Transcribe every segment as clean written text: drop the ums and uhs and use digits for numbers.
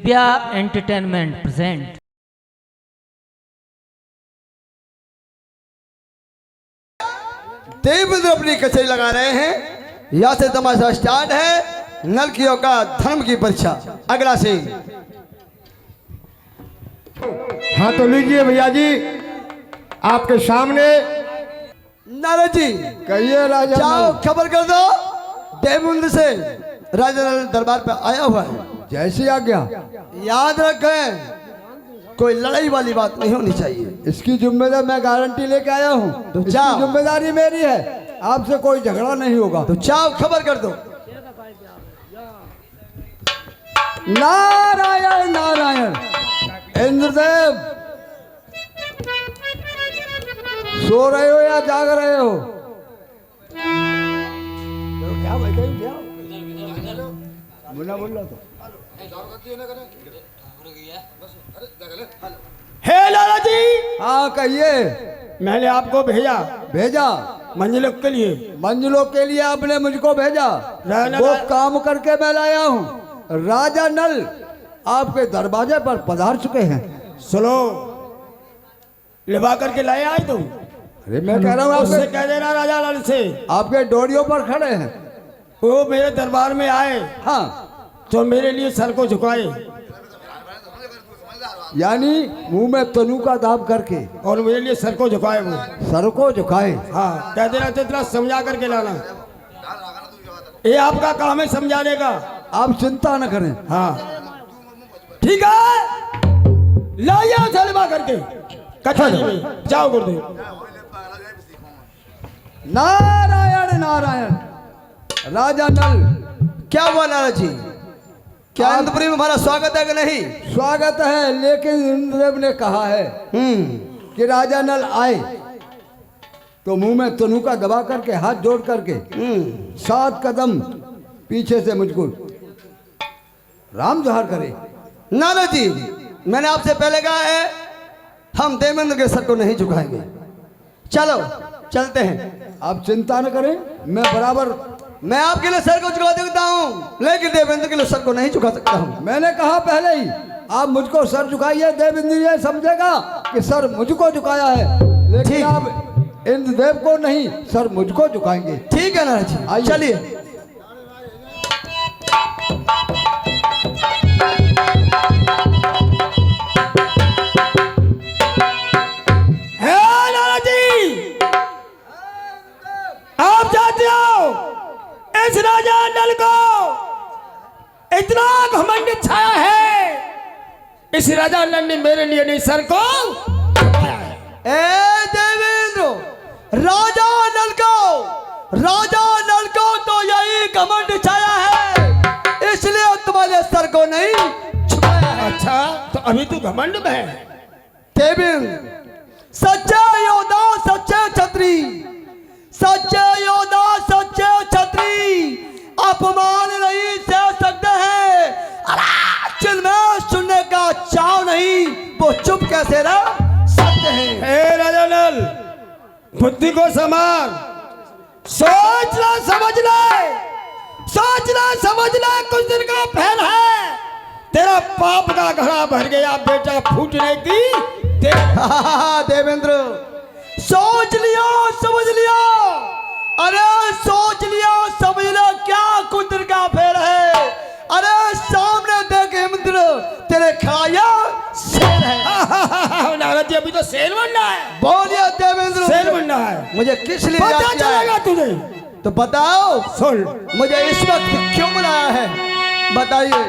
Divya entertainment present. Devendra अपनी कचहरी लगा रहे हैं। यहाँ से तमाशा स्टार्ट है। नलकियों का धर्म की परीक्षा। अगला से हाँ तो लीजिए भैया जी, आपके सामने। नारद जी कहिए राजा। जाओ खबर कर दो, देवेंद्र से राजा नल दरबार पे आया हुआ है। जैसी आज्ञा। याद रखें, कोई लड़ाई वाली बात नहीं होनी चाहिए। इसकी जिम्मेदारी मैं गारंटी लेके आया हूँ, तो जाओ। जिम्मेदारी मेरी है, आपसे कोई झगड़ा नहीं होगा। तो जाओ खबर कर दो। नारायण नारायण। इंद्रदेव सो रहे हो या जाग रहे हो? बोला बोल रहा तो। हे लाला जी, हाँ कहिए। मैंने आपको भेजा भेजा मंजिलों के लिए। मंजिलों के लिए आपने मुझको भेजा, राजा वो नल। काम करके मैं लाया हूँ। राजा नल आपके दरवाजे पर पधार चुके हैं। सुनो, लिबा करके लाए आए तुम। अरे मैं कह रहा हूँ उससे आपके कह देना राजा लाल से, आपके डोरियों पर खड़े हैं। वो मेरे दरबार में आए हाँ, तो मेरे लिए सर को झुकाए यानी मुंह में तनु का दाब करके और मेरे लिए सर को झुकाए वो। सर को झुकाए। हाँ, कह देना इतना समझा करके लाना। ये आपका काम है समझाने का। आप चिंता न करें। हाँ ठीक है, लाइए उसे लिबा करके कचहरी में। जाओ गुरुदेव। नारायण नारायण। राजा नल, क्या हुआ नारद जी? क्या अंतपुरी में हमारा स्वागत है कि नहीं? स्वागत है, लेकिन इंद्रदेव ने कहा है कि राजा नल आए तो मुंह में तनु का दबा करके हाथ जोड़ करके 7 कदम पीछे से मुझको राम जोहार करे। नारद जी, मैंने आपसे पहले कहा है हम देवेंद्र के सर को नहीं झुकाएंगे। चलो चलते हैं। आप चिंता न करें, मैं बराबर। मैं आपके लिए सर को झुका देता हूँ, लेकिन देवेंद्र के लिए सर को नहीं झुका सकता हूँ। मैंने कहा पहले ही, आप मुझको सर झुकाइए, देवेंद्र ये समझेगा कि सर मुझको झुकाया है, लेकिन ठीक। आप इंद्रदेव को नहीं, सर मुझको झुकाएंगे। ठीक है नारद जी, आइए। चलिए। हे लाला जी, आप जानते हो इस राजा नल को इतना घमंड छाया है। इस राजा नल ने मेरे लिए नहीं सर को झुकाया है। ए देवेंद्र, राजा नल को तो यही घमंड छाया है, इसलिए तुम्हारे सर को नहीं झुकाया है। अच्छा, तो अभी तू घमंड में है। देवेंद्र सच्चे योद्धा, सच्चे छत्री, सच्चे योद्धा, सच्चे छत्री अपमान नहीं सह सकते हैं। जिनमें सुनने का चाव नहीं, वो चुप कैसे रह सकते हैं? हे राजा नल, बुद्धि को संभाल, सोच ले, समझ ले, सोच ले, समझ ले। कुछ दिन का फैल है, तेरा पाप का घड़ा भर गया, बेटा फूटने की देवेंद्र सोच लिया, समझ लिया। अरे सोच लिया, समझ लिया, क्या कुदर का फेर है। अरे सामने देख इंद्र, तेरे खाया शेर है। नारद जी, अभी तो शेर बनना है। बोलिए देवेंद्र, शेर बनना है। मुझे किस लिए पता याद किया है? चलेगा तुझे। तो बताओ, सुन, मुझे इस वक्त क्यों बुलाया है, बताइए।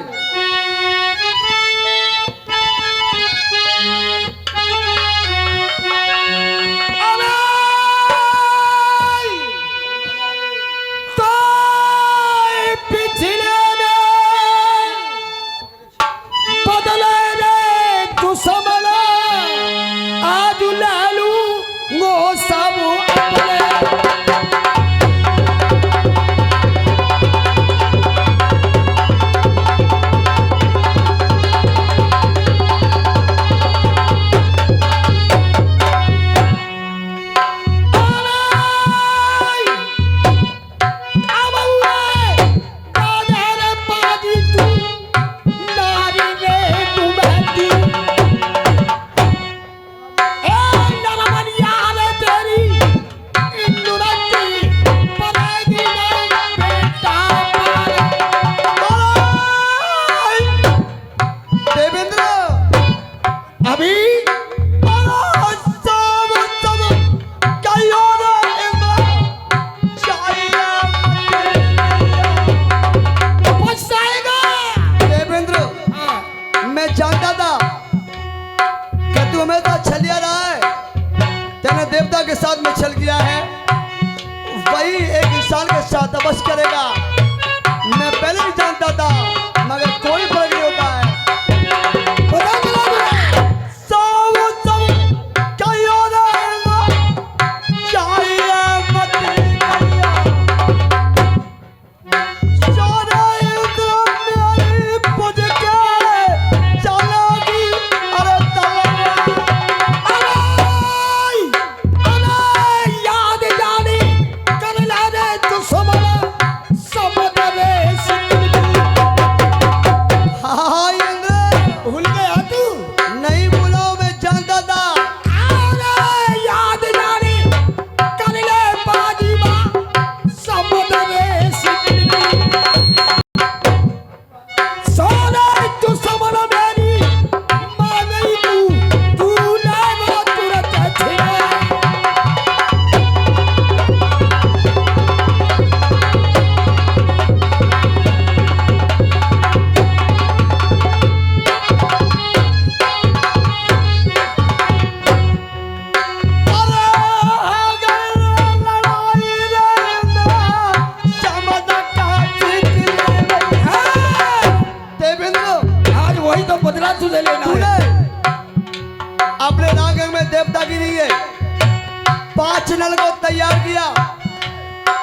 5 नल को तैयार किया,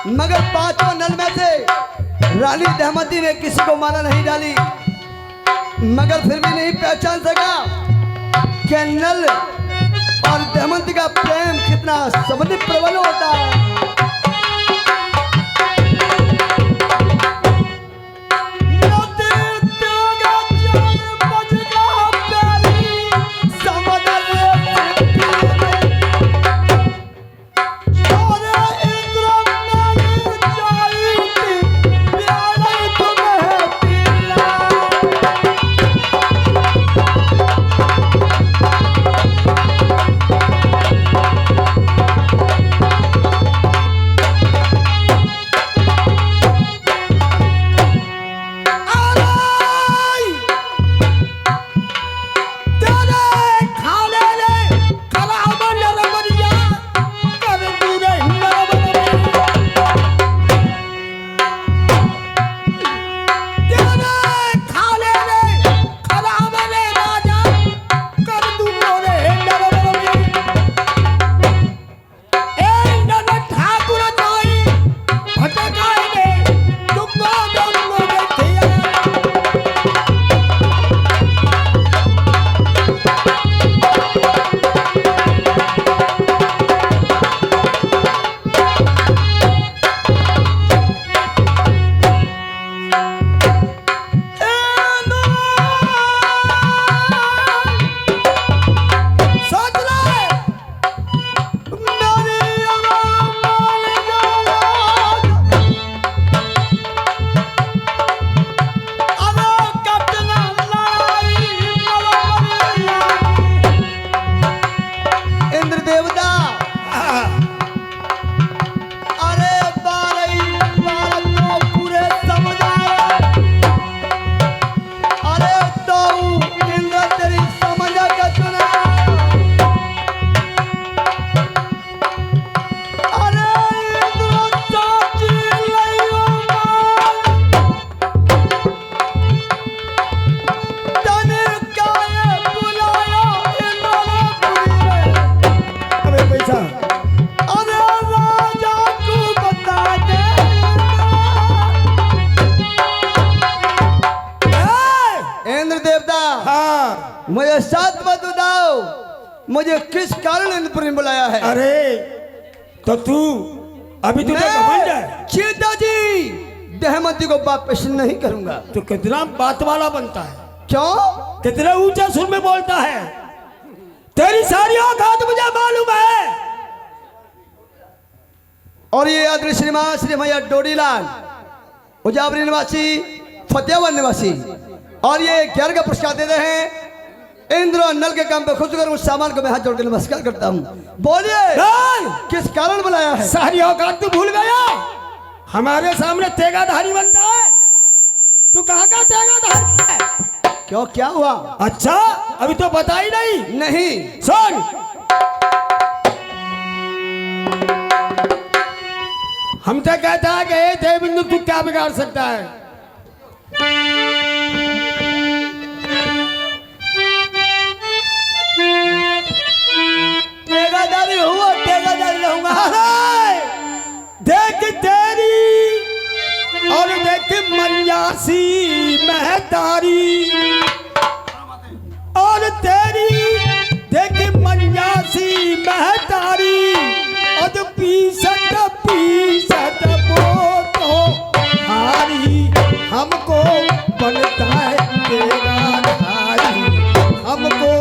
मगर 5 नल में से रानी दमयंती ने किसी को माला नहीं डाली, मगर फिर भी नहीं पहचान सका कि नल और दमयंती का प्रेम कितना सबसे प्रबल होता है। मुझे साथ मत बताओ, मुझे किस कारण इंद्रपुरी में बुलाया है? अरे तो तू अभी तुझे घमंड है? सीता जी, दमयंती को वापस नहीं करूंगा। तो कितना बात वाला बनता है, क्यों? कितना ऊंचा सुर में बोलता है, तेरी सारी औकात मुझे मालूम है। और ये आदरणीय श्रीमान श्री भैया डोडीलाल उजावरी निवासी, फतेहाबाद निवासी, और ये 11 का पुरस्कार दे रहे हैं इंद्र और नल के काम पे खुश होकर उस सामान को मैं हाथ जोड़ के नमस्कार करता हूँ। बोलिए किस कारण बुलाया है? सारी औकात तू भूल गया, हमारे सामने तेगाधारी बनता है। तू कहाँ का तेगाधारी है? क्यों, क्या हुआ? अच्छा अभी तो बता ही नहीं। नहीं सुन, हम तो कहता है कि देवबिंदु तू क्या बिगाड़ सकता है? तेगादारी हुआ, तेगादारी रहूंगा। देख तेरी और देख मन्यासी महतारी, और तेरी देख मन्यासी महतारी, और पीसत पीसत वो तो हारी, हमको बनता है तेगाधारी, हमको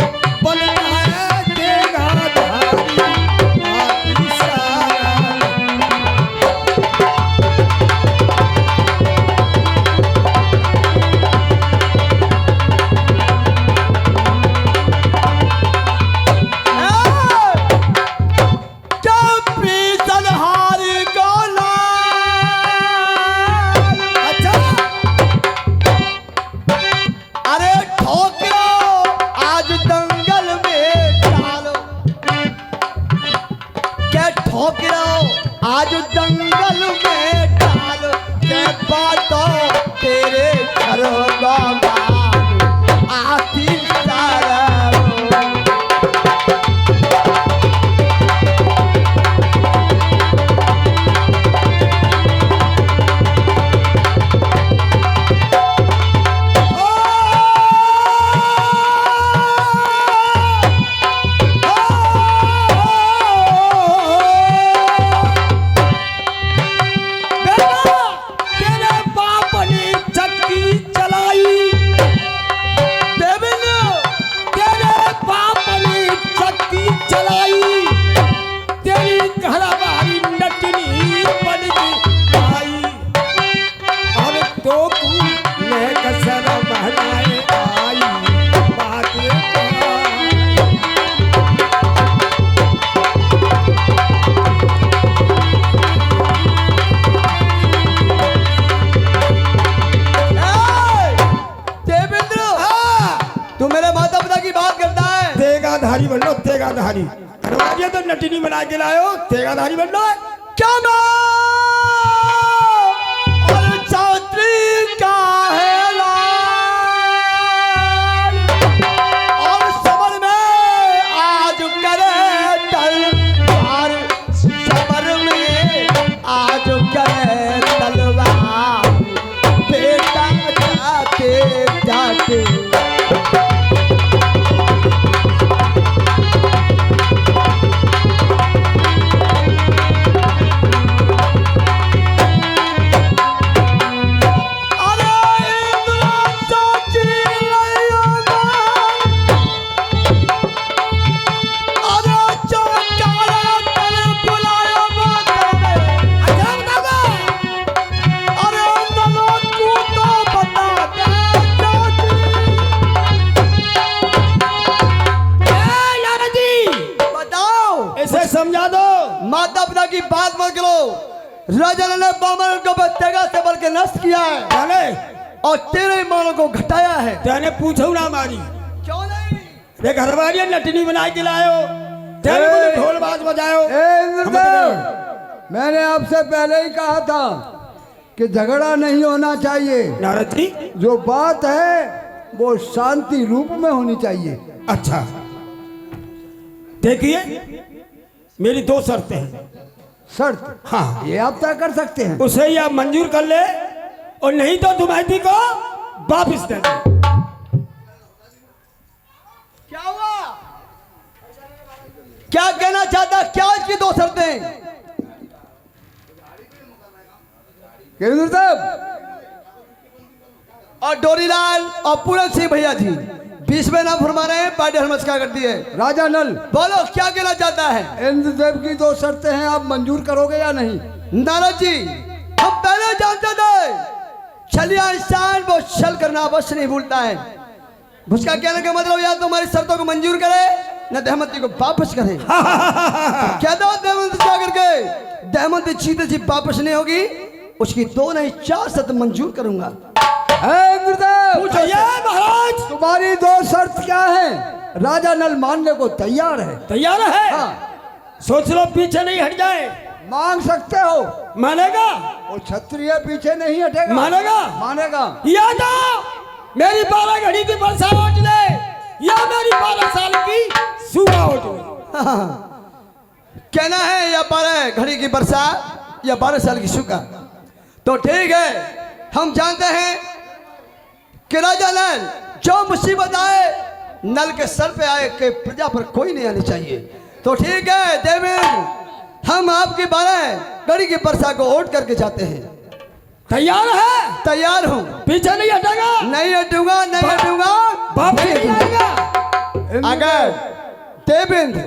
बनता है तेगाधारी। आज दंगल में डाल के बातों तेरे घर आती सारा तेगाधारी बन लो, तेगाधारी। अरे तो नटनी बना के लायो, तेगाधारी बन लो। क्या और छात्री का है लाल, और समर में आज करे तलवार, समर में आज करे तलवार, बेटा जाते जाते। समझा दो, माता पिता की बात मत करो। राजा ने बामन को तेगा से बढ़ के नष्ट किया है और तेरे मानों को घटाया है। तेने पूछो ना हमारी, क्यों नहीं? रे घरवाली नटनी बना के लायो, तेरे को ढोल बाज बजायो। इंद्रदेव, मैंने आपसे पहले ही कहा था कि झगड़ा नहीं होना चाहिए। नारद जी, जो बात है वो शांति रूप में होनी चाहिए। अच्छा देखिए, मेरी दो शर्तें हैं। शर्त? हाँ, ये आप तय कर सकते हैं। उसे ही आप मंजूर कर ले, और नहीं तो तुम्हारी को वापिस दे दे। क्या हुआ? क्या कहना चाहता? क्या इसकी दो शर्तें? इंद्रदेव और डोरीलाल और पूरन सिंह भैया जी बीच में नाम फरमा रहे हैं, पार्टी नमस्कार करती है। राजा नल, बोलो क्या कहना चाहता है? इंद्रदेव की दो शर्तें हैं, आप मंजूर करोगे या नहीं? नारद जी, हम पहले जानते थे छलिया इंसान वो छल करना अवश्य नहीं भूलता है। उसका कहने का मतलब या तो हमारी शर्तों को मंजूर करे न दहमती को वापस करे। क्या दो दहमती जाकर के दहमती चीते जी वापस नहीं होगी, उसकी दो नहीं 4 शर्त मंजूर करूंगा। इंद्रदेव, महाराज तुम्हारी दो शर्त क्या है? राजा नल मानने को तैयार है। तैयार है? हाँ। सोच लो, पीछे नहीं हट जाए। मांग सकते हो। मानेगा? वो क्षत्रिय पीछे नहीं हटेगा। मानेगा? मानेगा। या तो मेरी 12 घड़ी की वर्षा उठ ले, या मेरी 12 साल की सुबह उठ ले। कहना है या 12 घड़ी की वर्षा या 12 साल की सूखा, तो ठीक है। हम जानते हैं कि राजा नल जो मुसीबत आए नल के सर पे आए कि प्रजा पर कोई नहीं आनी चाहिए। तो ठीक है देवेंद्र, हम आपकी 12 घड़ी की वर्षा को ओट करके जाते हैं। तैयार है? तैयार हूँ। पीछे नहीं हटेगा? नहीं हटूंगा, नहीं हटूंगा। वापस नहीं आएगा। अगर देवेंद्र,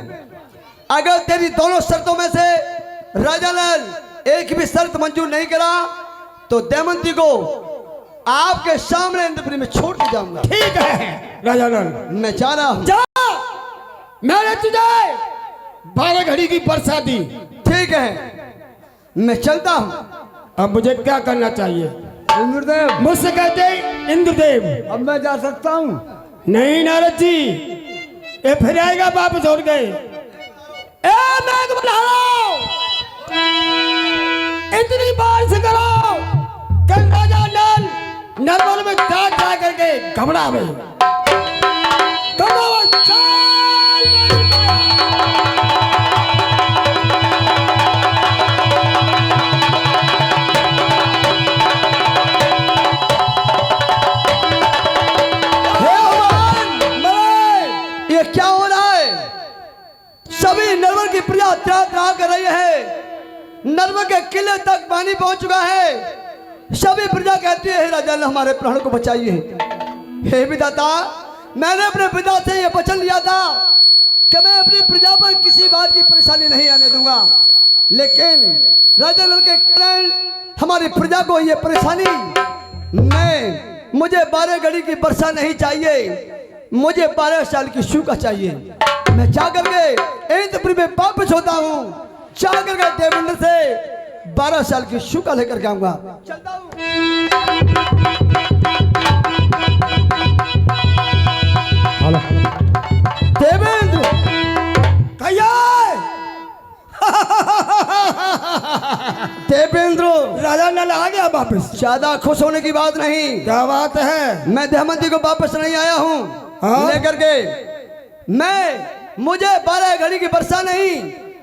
अगर तेरी दोनों शर्तों में से राजा नल एक भी शर्त मंजूर नहीं करा तो दमयंती को आपके सामने इंद्रपुरी में छोड़ के जाऊंगा। ठीक है राजा नल, मैं जा रहा हूं। जा, मैंने तुझे 12 घड़ी की वर्षा दी। ठीक है, मैं चलता हूं। अब मुझे क्या करना चाहिए? इंद्रदेव, मुझसे कहते इंद्रदेव। अब मैं जा सकता हूँ? नहीं नारद जी, ये फिर आएगा वापस हो गए। मैं तो बना रहा हूं, इतनी बार से करो कल राजा नल नर्मल में जा करके घबरा में क्या हो रहा है? सभी नरवर की प्रजा त्राह कर रही है। नरवर के किले तक पानी पहुंच चुका है। सभी प्रजा कहती है राजा ने हमारे प्राण को बचाइए। हे विधाता, मैंने अपने पिता से यह वचन लिया था कि मैं अपनी प्रजा पर किसी बात की परेशानी नहीं आने दूंगा, लेकिन राजा नल के कारण हमारी प्रजा को यह परेशानी। मुझे 12 घड़ी की वर्षा नहीं चाहिए, मुझे 12 साल की सूखा चाहिए। मैं जाकर के इंद्रपुरी में वापस होता हूँ, जाकर के देवेंद्र से 12 साल की सूखा लेकर के आऊंगा। चलता हूँ। देवेंद्र, क्या वापस? ज्यादा खुश होने की बात नहीं। क्या बात है? मैं दहमंती को वापस नहीं आया हूँ हाँ? लेकर के। मुझे 12 घड़ी की वर्षा नहीं,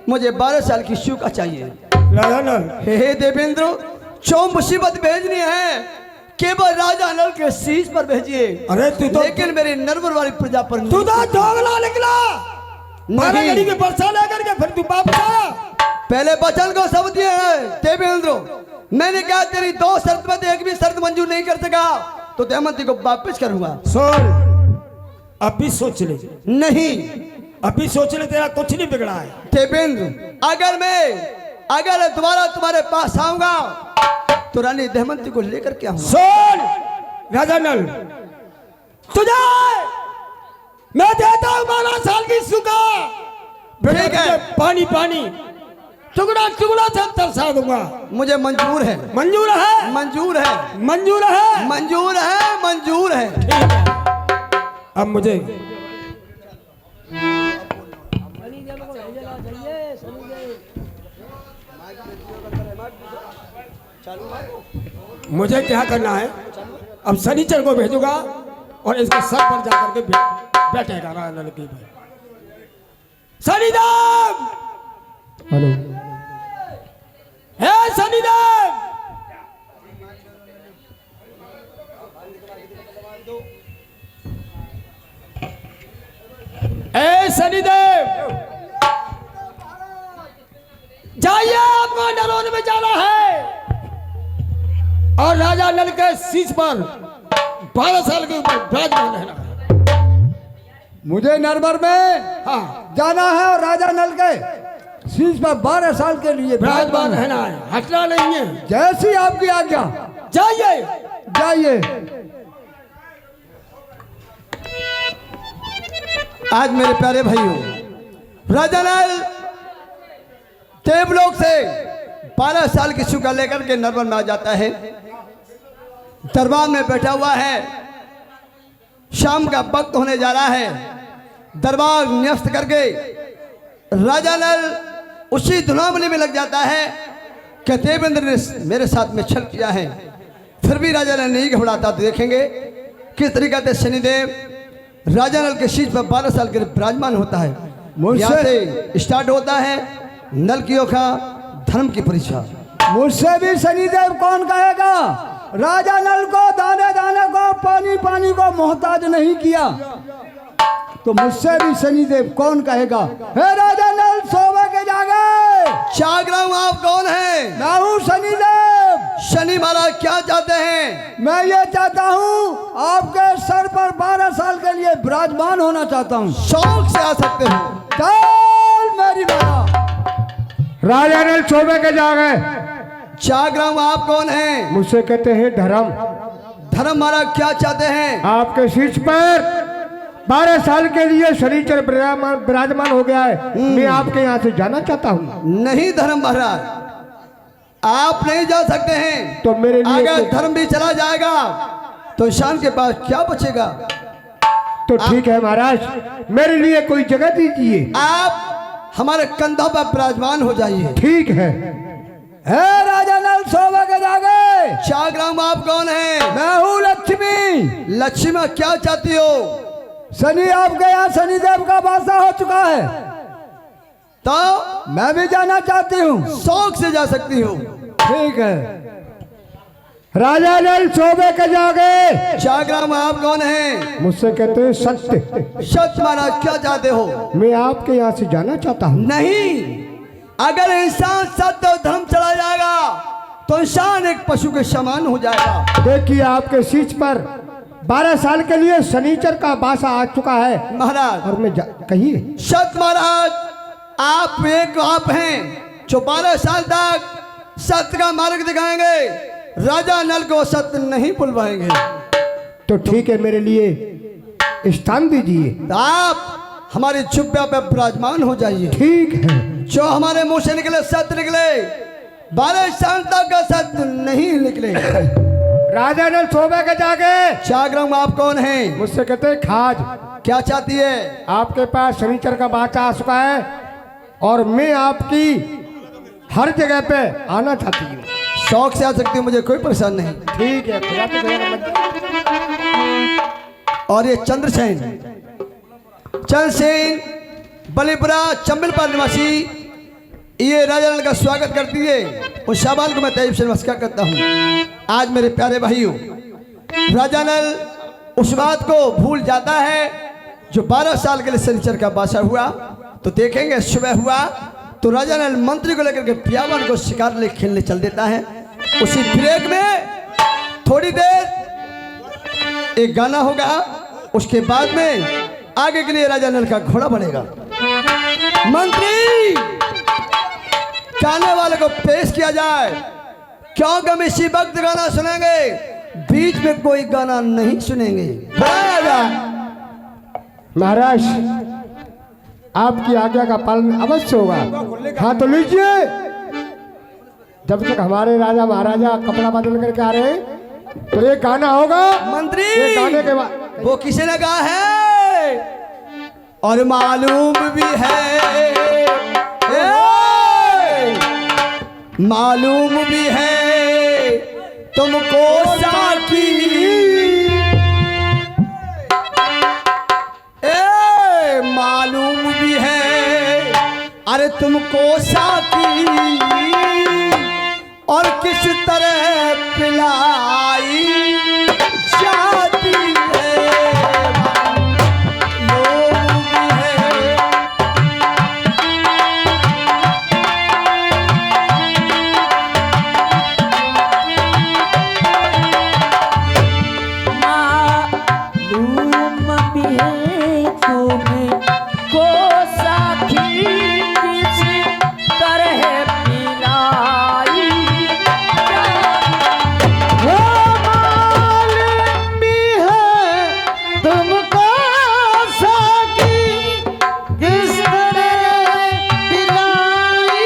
मुझे 12 साल की सूखा चाहिए। राजा नल, हे देवेंद्र, जो मुसीबत भेजनी है केवल राजा नल के शीश पर भेजिए। अरे तू तो लेकिन मेरी नरवर वाली प्रजा पर तू तो दोगला निकला। 12 घड़ी की वर्षा लेकर के फिर तू वापस आया। पहले वचन को सब दिए हैं देवेंद्र। मैंने कहा तेरी 2 शर्त में एक भी शर्त मंजूर नहीं कर सका तो दहमंती को वापस करूंगा। सुन, अभी सोच ले। नहीं अभी सोच ले, तेरा कुछ नहीं बिगड़ा है। देवेंद्र, अगर दोबारा तुम्हारे पास आऊंगा तो रानी दहमंती को लेकर के आऊंगा। सुन राजा नल, तुझे मैं देता हूं 12 साल की सूखा। ठीक है। पानी पानी टुकड़ा टुकड़ा से तरसा दूंगा। मुझे मंजूर है। मंजूर है? मंजूर है। मंजूर है? मंजूर है। मंजूर है। ठीक है। अब मुझे क्या करना है? अब शनिचर को भेजूंगा और इसके सर पर जाकर के बैठेगा राजा नल की। शनिदेव, हेलो, हे शनिदेव, ए शनिदेव, जाइए, आपको नरोद में जाना है और राजा नल के शीश पर 12 साल के ऊपर विराजमान रहना है। मुझे नरवर में हाँ जाना है और राजा नल के शीश पर 12 साल के लिए विराजमान रहना है, हटना नहीं है। जैसी आपकी आज्ञा। जाइए। जाइए। आज मेरे प्यारे भाइयों, राजा नल देवलोक से 12 साल की सूखा लेकर के नरवर में आ जाता है। दरबार में बैठा हुआ है। शाम का वक्त होने जा रहा है। दरबार न्यस्त करके राजा नल उसी धुनावली में लग जाता है कि देवेंद्र ने मेरे साथ में छल किया है। फिर भी राजा नल नहीं घबराता। तो देखेंगे किस तरीके से शनिदेव राजा नल के शीश पर 12 साल के विराजमान होता है। यहाँ से स्टार्ट होता है नल की ओखा धर्म की परीक्षा। मुझसे भी शनिदेव कौन कहेगा? राजा नल को दाने दाने को पानी पानी को मोहताज नहीं किया तो मुझसे भी शनिदेव कौन कहेगा? हे राजा नल, सोवे के जागे। जाग रहा हूं। आप कौन हैं? मैं हूँ शनिदेव। शनि महाराज क्या चाहते हैं? मैं ये चाहता हूँ आपके सर पर 12 साल के लिए विराजमान होना चाहता हूँ। शौक से आ सकते हो। चल मेरी माया। राजा नल सोवे के जागे। जाग रहा हूं। आप कौन हैं? मुझसे कहते हैं धर्म। धर्म महाराज क्या चाहते हैं? आपके शीश पर 12 साल के लिए शनिचर विराजमान हो गया है। मैं आपके यहाँ से जाना चाहता हूँ। नहीं धर्म महाराज, आप नहीं जा सकते हैं। तो मेरे लिए अगर धर्म भी चला जाएगा तो इंसान के पास क्या बचेगा? तो ठीक है महाराज, मेरे लिए कोई जगह दीजिए। आप हमारे कंधों पर विराजमान हो जाइए। ठीक है। हे राजा नल, सोवे के जागे। जाग रहा हूं। आप कौन हैं? मैं हूँ लक्ष्मी। लक्ष्मी क्या चाहती हो? शनि आपके यहाँ शनिदेव का वासा हो चुका है तो मैं भी जाना चाहती हूँ। शौक से जा सकती हो। ठीक है। राजा नल सोवे के जागे। जाग रहा हूं। आप कौन हैं? मुझसे कहते हैं सत्य। सत्य महाराज क्या चाहते हो? मैं आपके यहाँ से जाना चाहता हूँ। नहीं, अगर इंसान सत्य और धर्म चला जाएगा तो इंसान एक पशु के समान हो जाएगा। देखिए, आपके शीश पर 12 साल के लिए शनिचर का बासा आ चुका है महाराज। और मैं कहिए। सत्य महाराज, आप हैं जो 12 साल तक सत्य का मार्ग दिखाएंगे। राजा नल को सत्य नहीं बुलवाएंगे। तो ठीक है, मेरे लिए स्थान दीजिए। तो आप हमारी जुब्बा पे विराजमान हो जाइए। ठीक है। जो हमारे मुंह से निकले सत्य निकले, 12 साल तक का सत्य नहीं निकले। राजा नल सोवे के जागे। जाग रहा हूं। आप कौन हैं? मुझसे कहते हैं खाज। क्या चाहती है? आपके पास शनिचर का बाचा आ चुका है और मैं आपकी हर जगह पे आना चाहती हूँ। शौक से आ सकती हूँ, मुझे कोई परेशान नहीं। ठीक है, खुदा तो करेगा मत। और ये चंद्रसेन बलिपुरा चंबलपाल निवासी ये राजा नल का स्वागत करती है। उस शाबान को मैं तैयब से नमस्कार करता हूँ। आज मेरे प्यारे भाइयों, राजा नल उस बात को भूल जाता है जो 12 साल के लिए शनिचर का बादशाह हुआ। तो देखेंगे सुबह हुआ तो राजा नल मंत्री को लेकर के पियावन को शिकार ले खेलने चल देता है। उसी ब्रेक में थोड़ी देर एक गाना होगा, उसके बाद में आगे के लिए राजा नल का घोड़ा बनेगा। मंत्री गाने वाले को पेश किया जाए, क्योंकि हम इसी वक्त गाना सुनेंगे, बीच में कोई गाना नहीं सुनेंगे। महाराज, आपकी आज्ञा का पालन अवश्य होगा। हाँ तो लीजिए। जब तक हमारे राजा महाराजा कपड़ा बदल करके आ रहे हैं तो एक गाना होगा। मंत्री ये गाने के बाद वो किसी ने कहा है और मालूम भी है, मालूम भी है तुमको साकी, मालूम भी है अरे तुमको साकी और किस तरह पिलाई जाती है, मालूम भी है। मालूम भी है तुमको साखी किस तरह पिलाई वो मालूम भी है तुमको साकी किस तरह पिलाई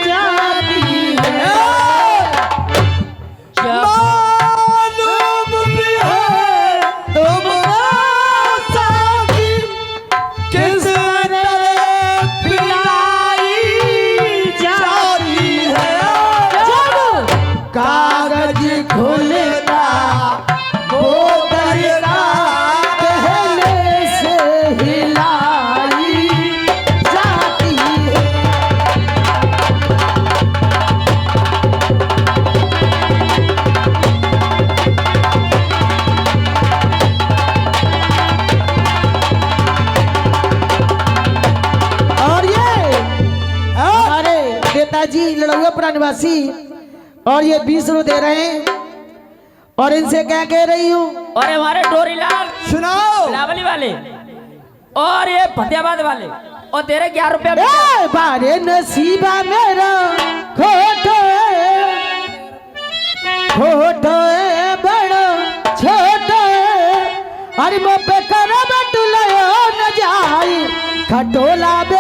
जाती है। मालूम भी है तुमको साकी किस तरह पिलाई जाती है। कागज खुलता वो दरिया पहले से हिलाई जाती है। और ये हमारे नेताजी लड़ुआपुरा निवासी और ये 20 रू दे रहे हैं और इनसे क्या कह रही हूँ। और हमारे डोरीलाल सुनाओ। बिलावली वाले और ये फतेहाबाद वाले और तेरे 11 रुपया ए बारे नसीबा मेरा खोटो है बड़ा छोटो है अरे मो पे कर बटुलो न जाई खटोला बे